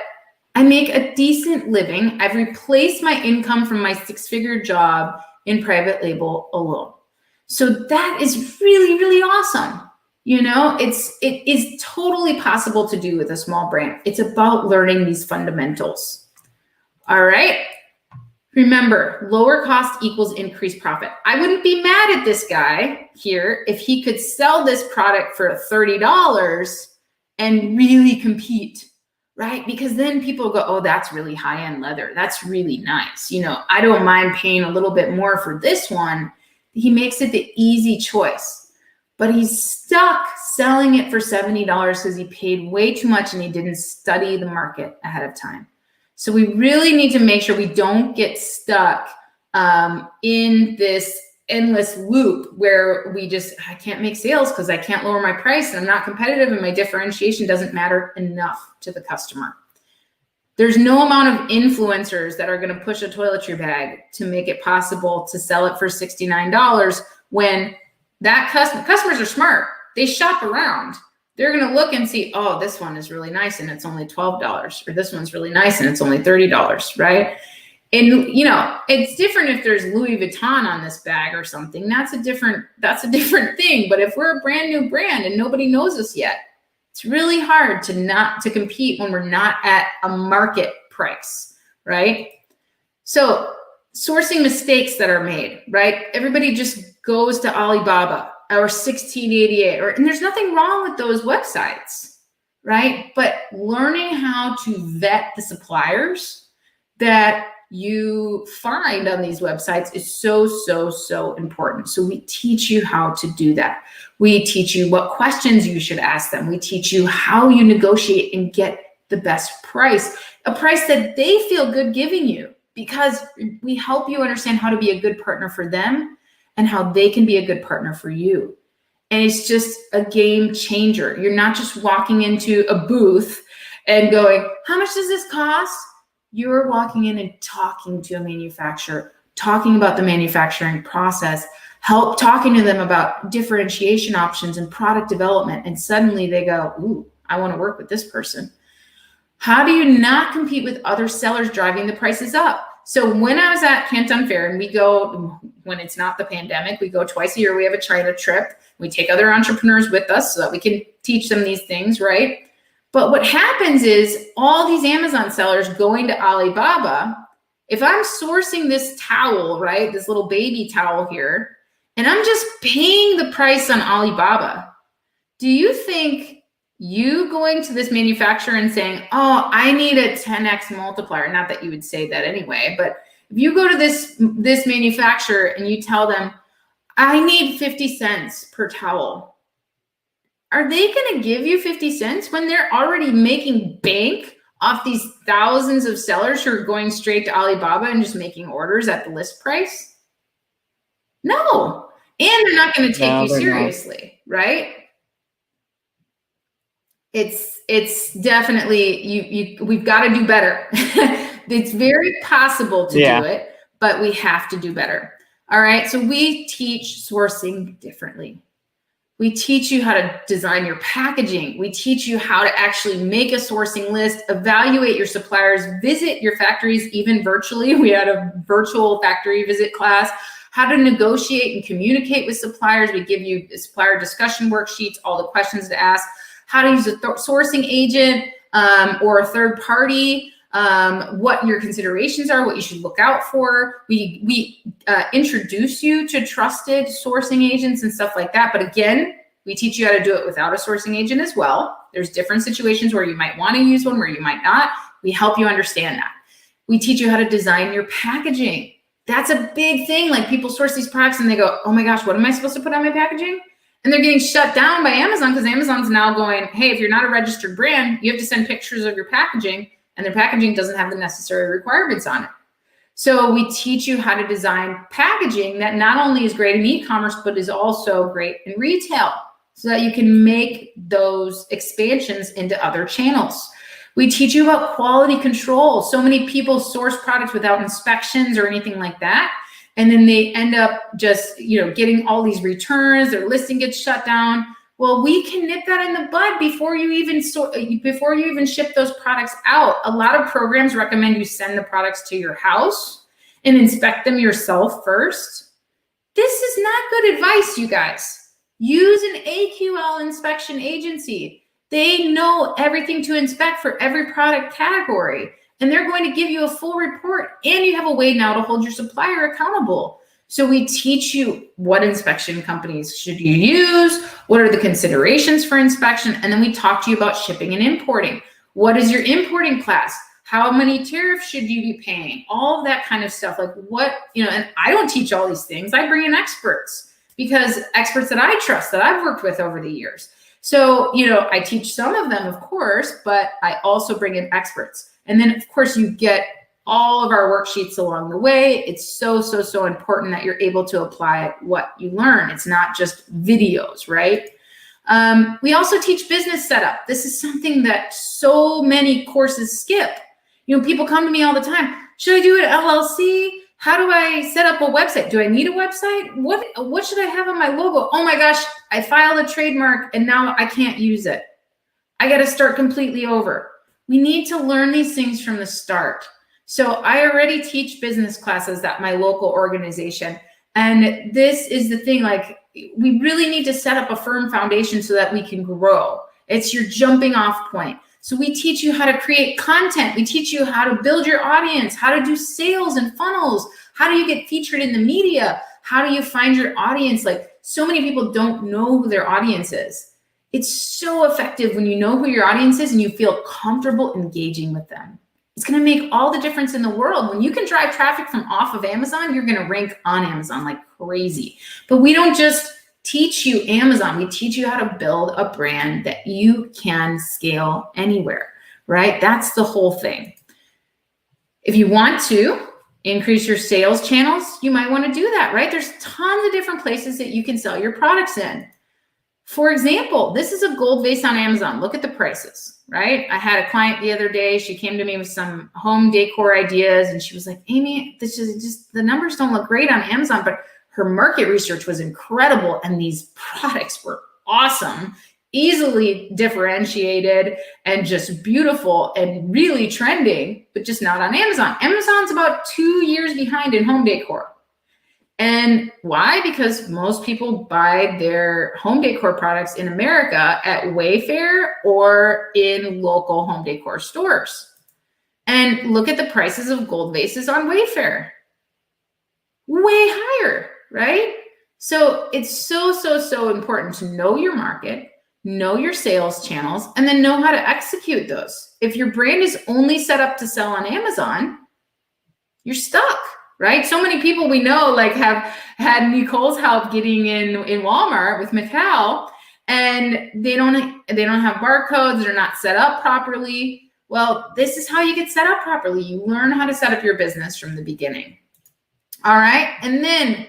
Speaker 2: I make a decent living. I've replaced my income from my 6-figure job in private label alone. So that is really, really awesome. It is totally possible to do with a small brand. It's about learning these fundamentals. All right. Remember, lower cost equals increased profit. I wouldn't be mad at this guy here if he could sell this product for $30 and really compete, right? Because then people go, oh, that's really high-end leather. That's really nice. I don't mind paying a little bit more for this one. He makes it the easy choice, but he's stuck selling it for $70 because he paid way too much and he didn't study the market ahead of time. So we really need to make sure we don't get stuck in this endless loop where I can't make sales because I can't lower my price and I'm not competitive and my differentiation doesn't matter enough to the customer. There's no amount of influencers that are going to push a toiletry bag to make it possible to sell it for $69 when that customers are smart. They shop around. They're going to look and see, oh, this one is really nice and it's only $12, or this one's really nice and it's only $30, right? And it's different if there's Louis Vuitton on this bag or something. That's a different thing. But if we're a brand new brand and nobody knows us yet, It's really hard to compete when we're not at a market price, right? So sourcing mistakes that are made, right? Everybody just goes to Alibaba or 1688, and there's nothing wrong with those websites, right? But learning how to vet the suppliers that you find on these websites is so important. So we teach you how to do that. We teach you what questions you should ask them. We teach you how you negotiate and get the best price, a price that they feel good giving you, because we help you understand how to be a good partner for them and how they can be a good partner for you. And it's just a game changer. You're not just walking into a booth and going, how much does this cost? You're walking in and talking to a manufacturer, talking about the manufacturing process, talking to them about differentiation options and product development. And suddenly they go, ooh, I want to work with this person. How do you not compete with other sellers driving the prices up? So when I was at Canton Fair, and we go, when it's not the pandemic, we go twice a year, we have a China trip. We take other entrepreneurs with us so that we can teach them these things, right? But what happens is all these Amazon sellers going to Alibaba, if I'm sourcing this towel, right, this little baby towel here, and I'm just paying the price on Alibaba, do you think you going to this manufacturer and saying, oh, I need a 10x multiplier, not that you would say that anyway, but if you go to this manufacturer and you tell them, I need 50 cents per towel, are they going to give you 50 cents when they're already making bank off these thousands of sellers who are going straight to Alibaba and just making orders at the list price? No. And they're not going to take you seriously, right? It's definitely, we've got to do better. It's very possible to do it, but we have to do better. All right. So we teach sourcing differently. We teach you how to design your packaging. We teach you how to actually make a sourcing list, evaluate your suppliers, visit your factories, even virtually. We had a virtual factory visit class, how to negotiate and communicate with suppliers. We give you supplier discussion worksheets, all the questions to ask, how to use a sourcing agent or a third party, what your considerations are, what you should look out for. We introduce you to trusted sourcing agents and stuff like that. But again, we teach you how to do it without a sourcing agent as well. There's different situations where you might want to use one, where you might not. We help you understand that. We teach you how to design your packaging. That's a big thing. Like, people source these products and they go, oh my gosh, what am I supposed to put on my packaging? And they're getting shut down by Amazon because Amazon's now going, hey, if you're not a registered brand, you have to send pictures of your packaging, and their packaging doesn't have the necessary requirements on it. So we teach you how to design packaging that not only is great in e-commerce, but is also great in retail, so that you can make those expansions into other channels. We teach you about quality control. So many people source products without inspections or anything like that, and then they end up just, getting all these returns. Their listing gets shut down. Well, we can nip that in the bud before you even ship those products out. A lot of programs recommend you send the products to your house and inspect them yourself first. This is not good advice, you guys. Use an AQL inspection agency. They know everything to inspect for every product category, and they're going to give you a full report, and you have a way now to hold your supplier accountable. So we teach you what inspection companies should you use, what are the considerations for inspection, and then we talk to you about shipping and importing. What is your importing class? How many tariffs should you be paying? All of that kind of stuff. Like, and I don't teach all these things. I bring in experts, because experts that I trust, that I've worked with over the years. So, I teach some of them, of course, but I also bring in experts. And then, of course, you get all of our worksheets along the way. It's so important that you're able to apply what you learn. It's not just videos, right? We also teach business setup. This is something that so many courses skip. People come to me all the time. Should I do an LLC? How do I set up a website? Do I need a website? What should I have on my logo? Oh my gosh, I filed a trademark and now I can't use it. I got to start completely over. We need to learn these things from the start. So I already teach business classes at my local organization. And this is the thing, like, we really need to set up a firm foundation so that we can grow. It's your jumping off point. So we teach you how to create content. We teach you how to build your audience, how to do sales and funnels. How do you get featured in the media? How do you find your audience? Like, so many people don't know who their audience is. It's so effective when you know who your audience is and you feel comfortable engaging with them. It's going to make all the difference in the world. When you can drive traffic from off of Amazon, you're going to rank on Amazon like crazy. But we don't just teach you Amazon. We teach you how to build a brand that you can scale anywhere, right? That's the whole thing. If you want to increase your sales channels, you might want to do that, right? There's tons of different places that you can sell your products in. For example, this is a gold vase on Amazon. Look at the prices, right? I had a client the other day. She came to me with some home decor ideas and she was like, Amy, this is just, the numbers don't look great on Amazon, but her market research was incredible. And these products were awesome, easily differentiated and just beautiful and really trending, but just not on Amazon. Amazon's about 2 years behind in home decor. And why? Because most people buy their home decor products in America at Wayfair or in local home decor stores. And look at the prices of gold vases on Wayfair. Way higher, right? So it's so important to know your market, know your sales channels, and then know how to execute those. If your brand is only set up to sell on Amazon, you're stuck. Right? So many people we know like have had Nicole's help getting in Walmart with Mikal, and they don't have barcodes, they're not set up properly. Well, this is how you get set up properly. You learn how to set up your business from the beginning. All right. And then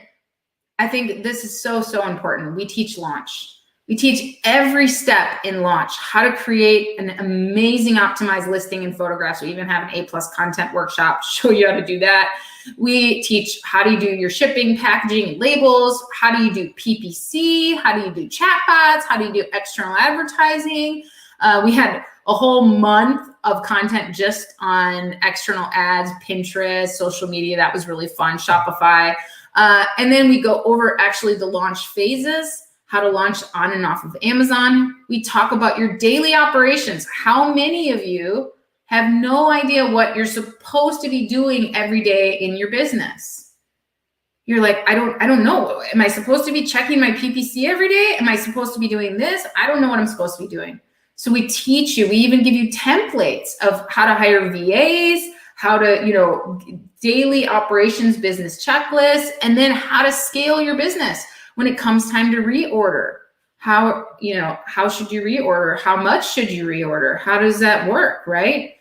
Speaker 2: I think this is so important. We teach launch. We teach every step in launch, how to create an amazing optimized listing and photographs. We even have an A+ content workshop to show you how to do that. We teach how do you do your shipping, packaging, and labels. How do you do PPC? How do you do chatbots? How do you do external advertising? We had a whole month of content just on external ads, Pinterest, social media. That was really fun, Shopify. And then we go over actually the launch phases, how to launch on and off of Amazon. We talk about your daily operations. How many of you have no idea what you're supposed to be doing every day in your business? You're like, I don't know. Am I supposed to be checking my PPC every day? Am I supposed to be doing this? I don't know what I'm supposed to be doing. So we teach you, we even give you templates of how to hire VAs, how to, daily operations business checklists, and then how to scale your business when it comes time to reorder. How should you reorder? How much should you reorder? How does that work, right?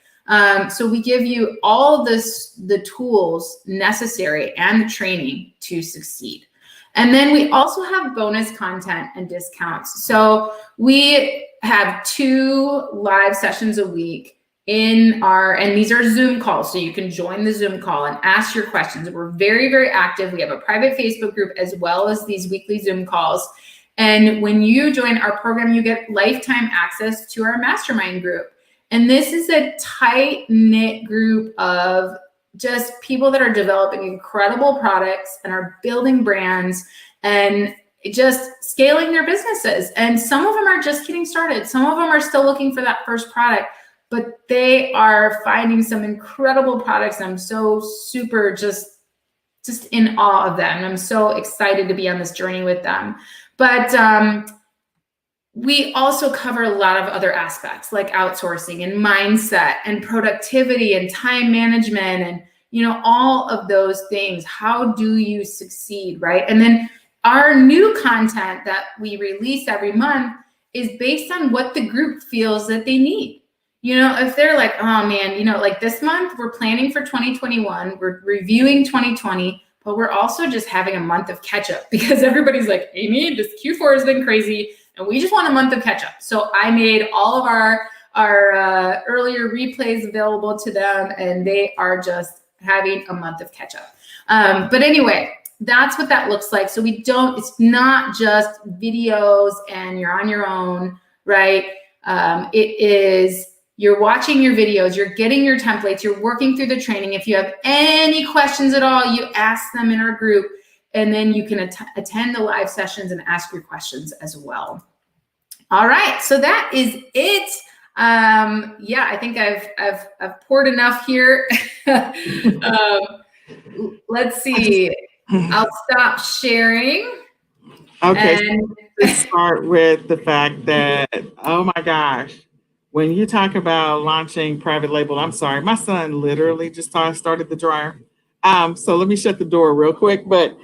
Speaker 2: So we give you all the tools necessary and the training to succeed. And then we also have bonus content and discounts. So we have 2 live sessions a week and these are Zoom calls. So you can join the Zoom call and ask your questions. We're very active. We have a private Facebook group as well as these weekly Zoom calls. And when you join our program, you get lifetime access to our mastermind group. And this is a tight-knit group of just people that are developing incredible products and are building brands and just scaling their businesses. And some of them are just getting started. Some of them are still looking for that first product, but they are finding some incredible products. I'm so super just in awe of them. I'm so excited to be on this journey with them. But we also cover a lot of other aspects like outsourcing and mindset and productivity and time management and, all of those things. How do you succeed, right? And then our new content that we release every month is based on what the group feels that they need. If they're like, oh man, like this month we're planning for 2021, we're reviewing 2020, but we're also just having a month of catch up because everybody's like, Amy, this Q4 has been crazy and we just want a month of catch up. So I made all of our earlier replays available to them and they are just having a month of catch up. But anyway, that's what that looks like. So it's not just videos and you're on your own, right? It is, you're watching your videos, you're getting your templates, you're working through the training. If you have any questions at all, you ask them in our group, and then you can attend the live sessions and ask your questions as well. All right, so that is it. Yeah, I think I've poured enough here. Let's see. I'll stop sharing.
Speaker 1: Okay, so let's start with the fact that, oh my gosh, when you talk about launching private label, I'm sorry, my son literally just started the dryer. So let me shut the door real quick. But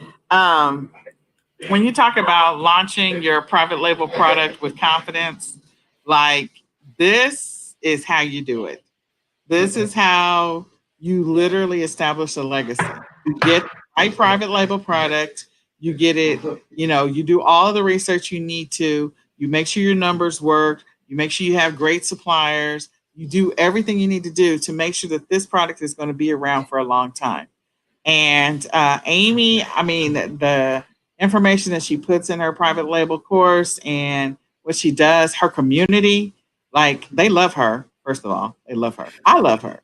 Speaker 1: when you talk about launching your private label product with confidence, like this is how you do it. This is how you literally establish a legacy. You get the right private label product, you get it, you do all the research you need to, you make sure your numbers work, you make sure you have great suppliers, you do everything you need to do to make sure that this product is going to be around for a long time. And Amy, I mean, the information that she puts in her private label course and what she does, her community, like they love her. First of all, they love her. I love her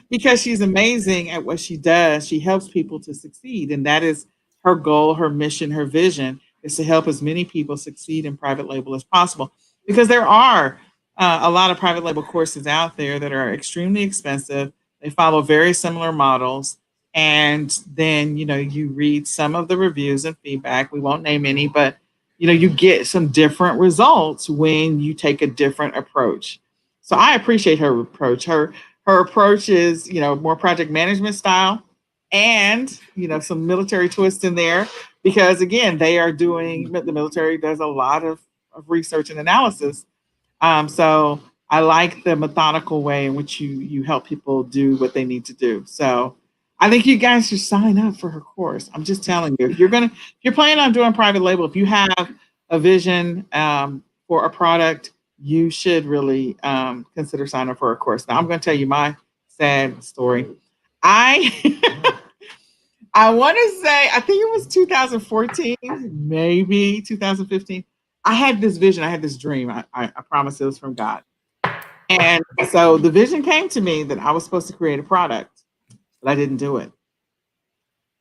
Speaker 1: because she's amazing at what she does. She helps people to succeed. And that is her goal, her mission, her vision is to help as many people succeed in private label as possible. Because there are a lot of private label courses out there that are extremely expensive. They follow very similar models. And then, you read some of the reviews and feedback. We won't name any, but, you get some different results when you take a different approach. So I appreciate her approach. Her approach is, more project management style and, some military twist in there because, again, the military does a lot of research and analysis. So I like the methodical way in which you help people do what they need to do. So I think you guys should sign up for her course. I'm just telling you, if you're planning on doing private label, if you have a vision for a product, you should really consider signing up for a course. Now I'm going to tell you my sad story. I I want to say, I think it was 2014, maybe 2015. I had this vision. I had this dream. I promise it was from God. And so the vision came to me that I was supposed to create a product, but I didn't do it.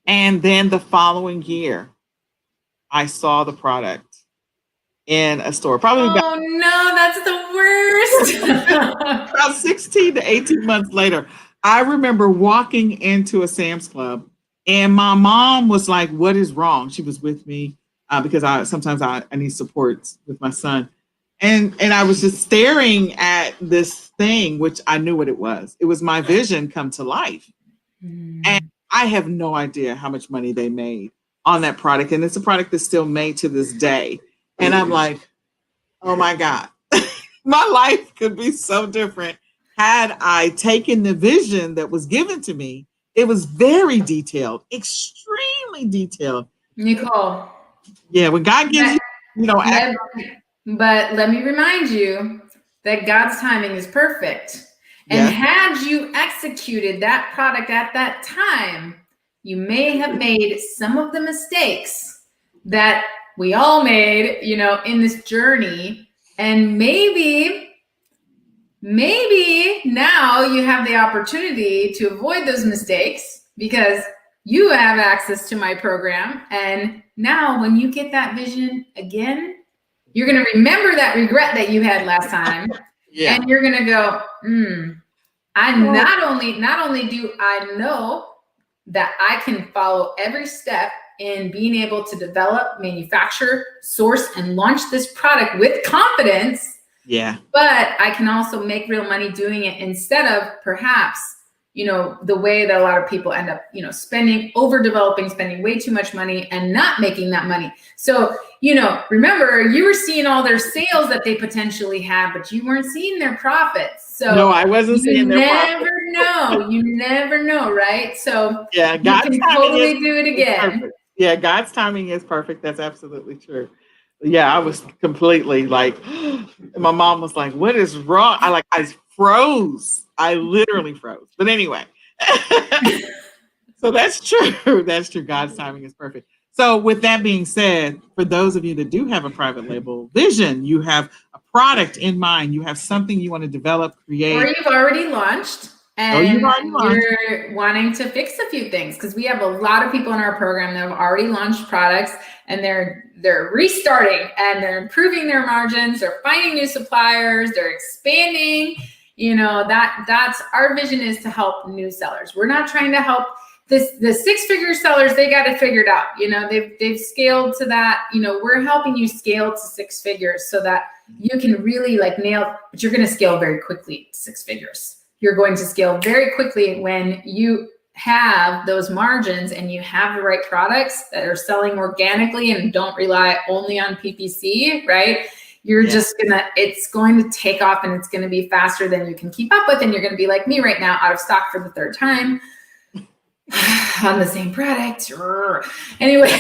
Speaker 1: And then the following year, I saw the product in a store. Probably
Speaker 2: no, that's the worst.
Speaker 1: About 16 to 18 months later, I remember walking into a Sam's Club and my mom was like, "What is wrong?" She was with me because sometimes I need support with my son. And I was just staring at this thing, which I knew what it was. It was my vision come to life. And I have no idea how much money they made on that product. And it's a product that's still made to this day. And I'm like, oh my God, my life could be so different had I taken the vision that was given to me. It was very detailed, extremely detailed.
Speaker 2: Nicole.
Speaker 1: Yeah, when God gives you,
Speaker 2: but let me remind you that God's timing is perfect. And had you executed that product at that time, you may have made some of the mistakes that we all made, in this journey. And maybe now you have the opportunity to avoid those mistakes because you have access to my program. And now when you get that vision again, you're going to remember that regret that you had last time. And you're going to go, not only do I know that I can follow every step in being able to develop, manufacture, source, and launch this product with confidence.
Speaker 1: Yeah.
Speaker 2: But I can also make real money doing it instead of perhaps, the way that a lot of people end up, overdeveloping, spending way too much money and not making that money. So, remember, you were seeing all their sales that they potentially have, but you weren't seeing their profits. So
Speaker 1: no, I wasn't seeing their profits.
Speaker 2: You never know, right? So
Speaker 1: yeah,
Speaker 2: God can totally do it again.
Speaker 1: Perfect. Yeah, God's timing is perfect. That's absolutely true. Yeah, I was completely like, my mom was like, "What is wrong?" I froze. I literally froze. But anyway, so that's true. That's true. God's timing is perfect. So with that being said, for those of you that do have a private label vision, you have a product in mind, you have something you want to develop, create.
Speaker 2: Or you've already launched. and you're wanting to fix a few things, because we have a lot of people in our program that have already launched products, and they're restarting and they're improving their margins, they're finding new suppliers, they're expanding. You know, that's our vision, is to help new sellers. We're not trying to help the 6-figure sellers. They got it figured out. You know, they've scaled to that. You know, we're helping you scale to 6 figures so that you can really like nail, but you're going to scale very quickly to 6 figures. You're going to scale very quickly when you have those margins and you have the right products that are selling organically and don't rely only on PPC, right? You're just it's going to take off, and it's going to be faster than you can keep up with. And you're going to be like me right now, out of stock for the 3rd time on the same product. Anyway,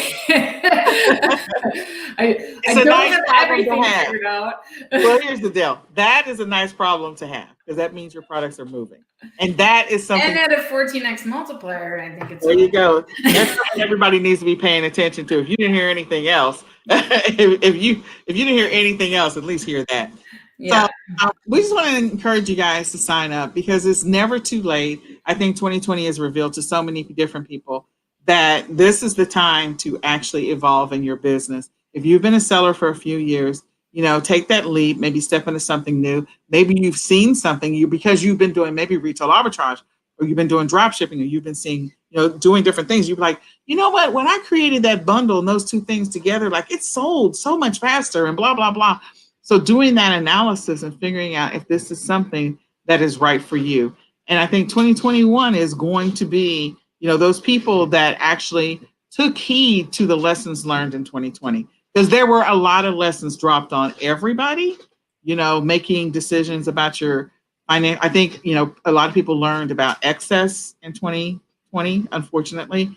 Speaker 2: I don't have everything figured out.
Speaker 1: Well, here's the deal. That is a nice problem to have, because that means your products are moving. And that is something.
Speaker 2: And at a 14x multiplier, I think it's.
Speaker 1: There you go. That's something everybody needs to be paying attention to. If you didn't hear anything else, if you didn't hear anything else, at least hear that.
Speaker 2: Yeah.
Speaker 1: So we just want to encourage you guys to sign up, because it's never too late. I think 2020 has revealed to so many different people that this is the time to actually evolve in your business. If you've been a seller for a few years, you know, take that leap, maybe step into something new. Maybe you've seen something because you've been doing maybe retail arbitrage, or you've been doing drop shipping, or you've been seeing, you know, doing different things. You're like, you know what, when I created that bundle and those 2 things together, like it sold so much faster and blah, blah, blah. So doing that analysis and figuring out if this is something that is right for you. And I think 2021 is going to be, you know, those people that actually took heed to the lessons learned in 2020, because there were a lot of lessons dropped on everybody, you know, making decisions about your finance. I think, you know, a lot of people learned about excess in 2020, unfortunately.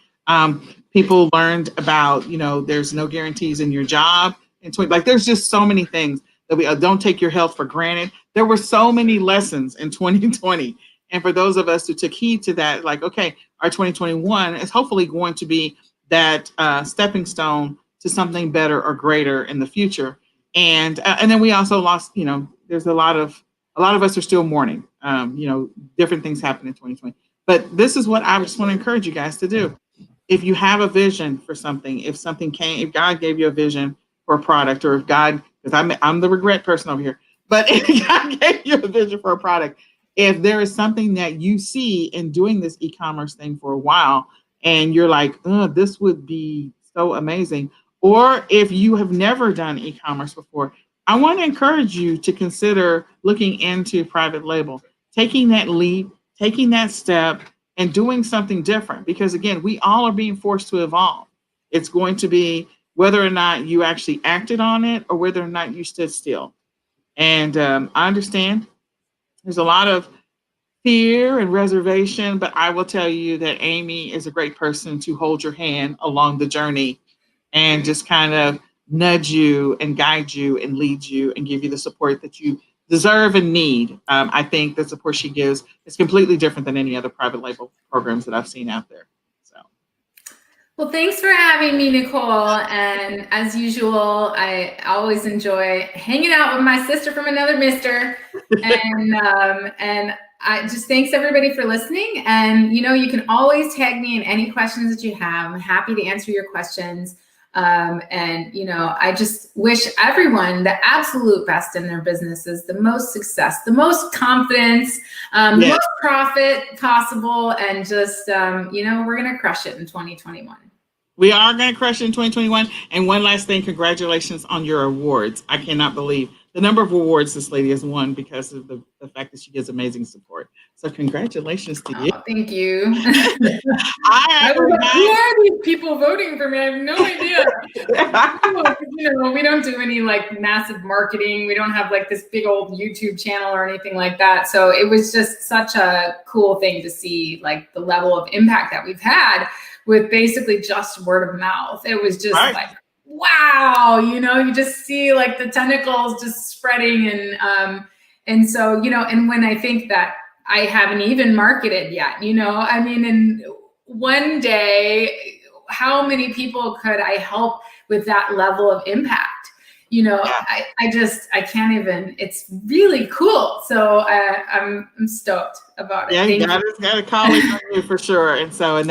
Speaker 1: People learned about, you know, there's no guarantees in your job. Like there's just so many things that we don't take your health for granted. There were so many lessons in 2020. And for those of us who took heed to that, like, okay, our 2021 is hopefully going to be that stepping stone to something better or greater in the future. And then we also lost, you know, there's a lot of us are still mourning, you know, different things happened in 2020. But this is what I just want to encourage you guys to do. If you have a vision for something, if God gave you a vision for a product, or if God, because I'm the regret person over here, but if God gave you a vision for a product, if there is something that you see in doing this e-commerce thing for a while, and you're like, oh, this would be so amazing. Or if you have never done e-commerce before, I want to encourage you to consider looking into private label, taking that leap, taking that step, and doing something different. Because again, we all are being forced to evolve. It's going to be whether or not you actually acted on it, or whether or not you stood still. And I understand there's a lot of fear and reservation, but I will tell you that Amy is a great person to hold your hand along the journey and just kind of nudge you and guide you and lead you and give you the support that you deserve and need. I think the support she gives is completely different than any other private label programs that I've seen out there. So,
Speaker 2: well, thanks for having me, Nicole. And as usual, I always enjoy hanging out with my sister from another mister. And I just thanks everybody for listening. And, you know, you can always tag me in any questions that you have. I'm happy to answer your questions. And, you know, I just wish everyone the absolute best in their businesses, the most success, the most confidence, the most profit possible. And just, you know, we're going to crush it in 2021.
Speaker 1: We are going to crush it in 2021. And one last thing, congratulations on your awards. I cannot believe the number of awards this lady has won because of the fact that she gives amazing support. So congratulations to you.
Speaker 2: Thank you. Who are these people voting for me? I have no idea. You know, we don't do any like massive marketing. We don't have like this big old YouTube channel or anything like that. So it was just such a cool thing to see, like the level of impact that we've had with basically just word of mouth. It was just like, wow, you know, you just see like the tentacles just spreading. And so, you know, and when I think that I haven't even marketed yet, you know, I mean, in one day, how many people could I help with that level of impact? you know, I can't even, it's really cool. So I'm stoked about it.
Speaker 1: Yeah, you got a colleague on you for sure. And so, and